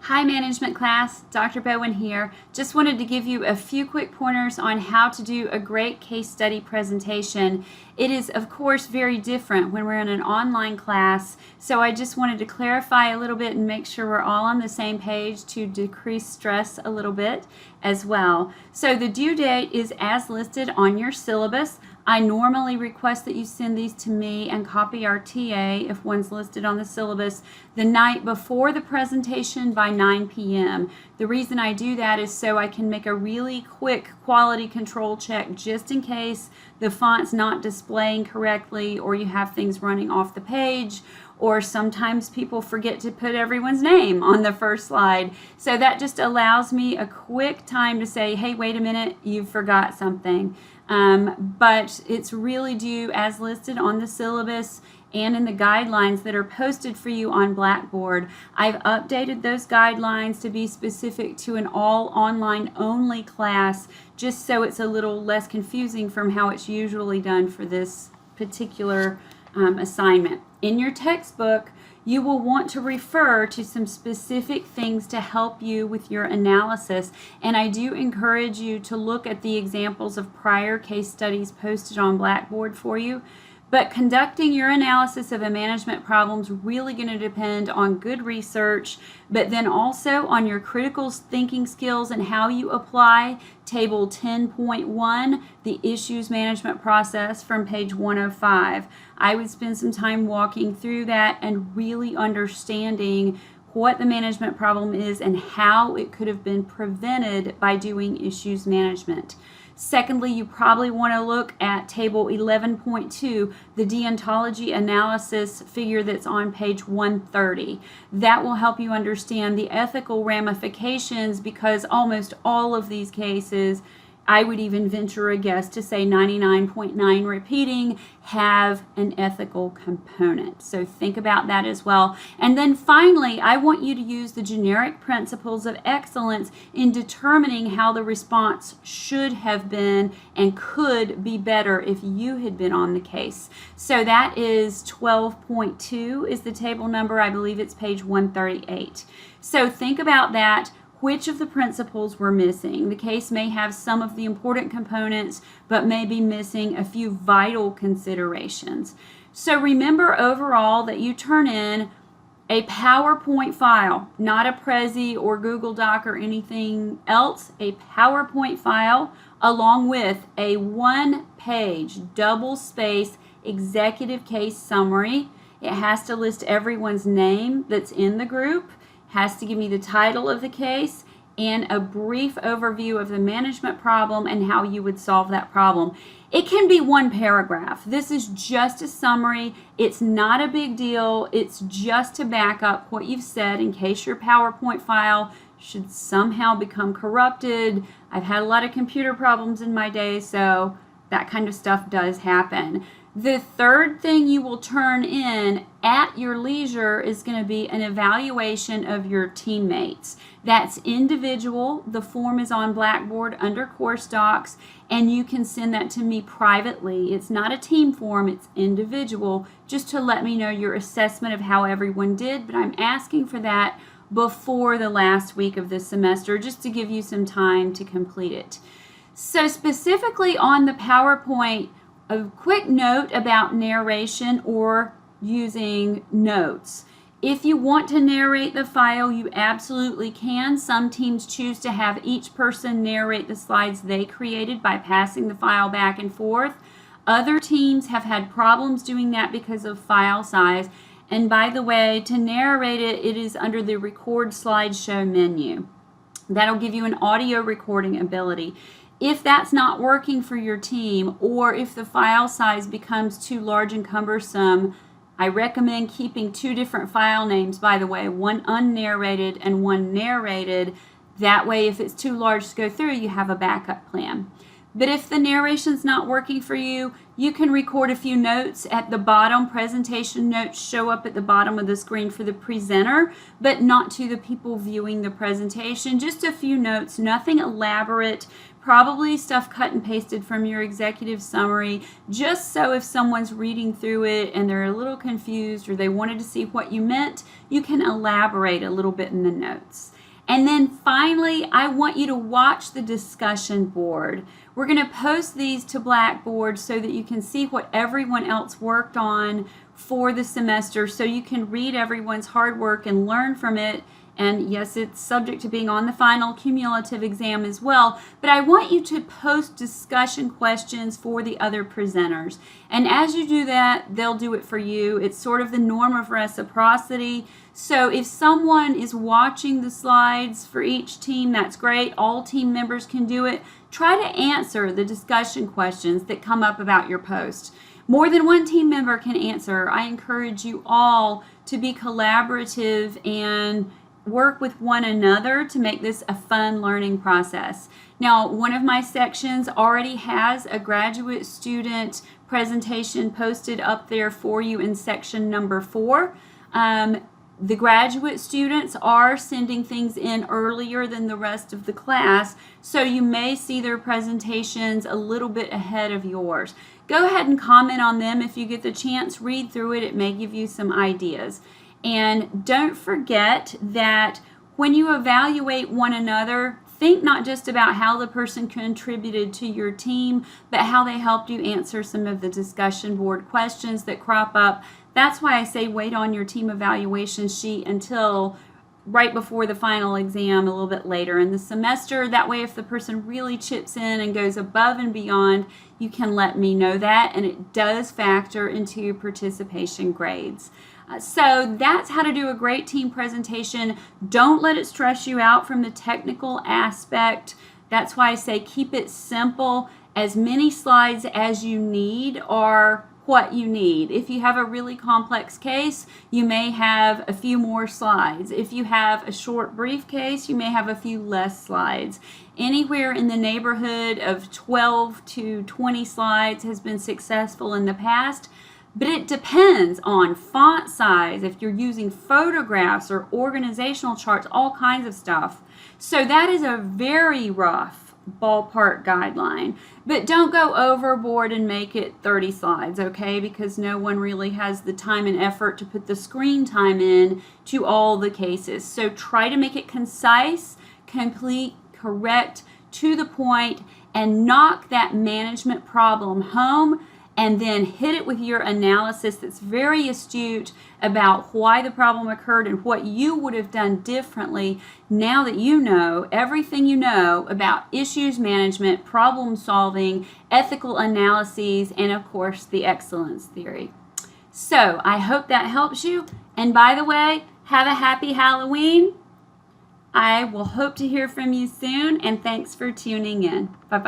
Hi management class, Dr. Bowen here. Just wanted to give you a few quick pointers on how to do a great case study presentation. It is of course very different when we're in an online class, so I just wanted to clarify a little bit and make sure we're all on the same page to decrease stress a little bit as well. So the due date is as listed on your syllabus. I normally request that you send these to me and copy our TA if one's listed on the syllabus the night before the presentation by 9 p.m. The reason I do that is so I can make a really quick quality control check just in case the font's not displaying correctly or you have things running off the page, or sometimes people forget to put everyone's name on the first slide. So that just allows me a quick time to say, hey, wait a minute, you forgot something. But it's really due as listed on the syllabus and in the guidelines that are posted for you on Blackboard. I've updated those guidelines to be specific to an all online only class, just so it's a little less confusing from how it's usually done for this particular assignment. In your textbook, you will want to refer to some specific things to help you with your analysis, and I do encourage you to look at the examples of prior case studies posted on Blackboard for you. But conducting your analysis of a management problem is really going to depend on good research, but then also on your critical thinking skills and how you apply Table 10.1, the Issues Management Process from page 105. I would spend some time walking through that and really understanding what the management problem is and how it could have been prevented by doing issues management. Secondly, you probably want to look at Table 11.2, the deontology analysis figure that's on page 130. That will help you understand the ethical ramifications, because almost all of these cases, I would even venture a guess to say 99.9 repeating, have an ethical component. So think about that as well. And then finally, I want you to use the generic principles of excellence in determining how the response should have been and could be better if you had been on the case. So that is 12.2 is the table number. I believe it's page 138. So think about that. Which of the principles were missing? The case may have some of the important components, but may be missing a few vital considerations. So remember overall that you turn in a PowerPoint file, not a Prezi or Google Doc or anything else, a PowerPoint file along with a one-page double-space executive case summary. It has to list everyone's name that's in the group, has to give me the title of the case, and a brief overview of the management problem and how you would solve that problem. It can be one paragraph. This is just a summary. It's not a big deal. It's just to back up what you've said in case your PowerPoint file should somehow become corrupted. I've had a lot of computer problems in my day, so that kind of stuff does happen. The third thing you will turn in at your leisure is going to be an evaluation of your teammates. That's individual. The form is on Blackboard under Course Docs, and you can send that to me privately. It's not a team form, it's individual, just to let me know your assessment of how everyone did, but I'm asking for that before the last week of this semester, just to give you some time to complete it. So specifically on the PowerPoint, a quick note about narration or using notes. If you want to narrate the file, you absolutely can. Some teams choose to have each person narrate the slides they created by passing the file back and forth. Other teams have had problems doing that because of file size. And by the way, to narrate it, it is under the Record Slideshow menu. That'll give you an audio recording ability. If that's not working for your team, or if the file size becomes too large and cumbersome, I recommend keeping two different file names, by the way, one unnarrated and one narrated. That way, if it's too large to go through, you have a backup plan. But if the narration's not working for you, you can record a few notes at the bottom. Presentation notes show up at the bottom of the screen for the presenter, but not to the people viewing the presentation. Just a few notes, nothing elaborate. probably stuff cut and pasted from your executive summary, just so if someone's reading through it and they're a little confused or they wanted to see what you meant, you can elaborate a little bit in the notes. And then finally, I want you to watch the discussion board. We're going to post these to Blackboard so that you can see what everyone else worked on for the semester, so you can read everyone's hard work and learn from it. And yes, it's subject to being on the final cumulative exam as well, but I want you to post discussion questions for the other presenters. And as you do that, they'll do it for you. It's sort of the norm of reciprocity. So if someone is watching the slides for each team, that's great. All team members can do it. Try to answer the discussion questions that come up about your post. More than one team member can answer. I encourage you all to be collaborative and work with one another to make this a fun learning process. Now, one of my sections already has a graduate student presentation posted up there for you in section number 4. The graduate students are sending things in earlier than the rest of the class, so you may see their presentations a little bit ahead of yours. Go ahead and comment on them if you get the chance. Read through it. It may give you some ideas. And don't forget that when you evaluate one another, think not just about how the person contributed to your team, but how they helped you answer some of the discussion board questions that crop up. That's why I say wait on your team evaluation sheet until right before the final exam, a little bit later in the semester. That way, if the person really chips in and goes above and beyond, you can let me know that, and it does factor into your participation grades. So that's how to do a great team presentation. Don't let it stress you out from the technical aspect. That's why I say keep it simple. As many slides as you need are what you need. If you have a really complex case, you may have a few more slides. If you have a short brief case, you may have a few less slides. Anywhere in the neighborhood of 12 to 20 slides has been successful in the past. But it depends on font size, if you're using photographs or organizational charts, all kinds of stuff. So that is a very rough ballpark guideline. But don't go overboard and make it 30 slides, okay? Because no one really has the time and effort to put the screen time in to all the cases. So try to make it concise, complete, correct, to the point, and knock that management problem home, and then hit it with your analysis that's very astute about why the problem occurred and what you would have done differently now that you know everything you know about issues management, problem solving, ethical analyses, and of course the excellence theory. So I hope that helps you. And by the way, have a happy Halloween. I will hope to hear from you soon, and thanks for tuning in. Bye-bye.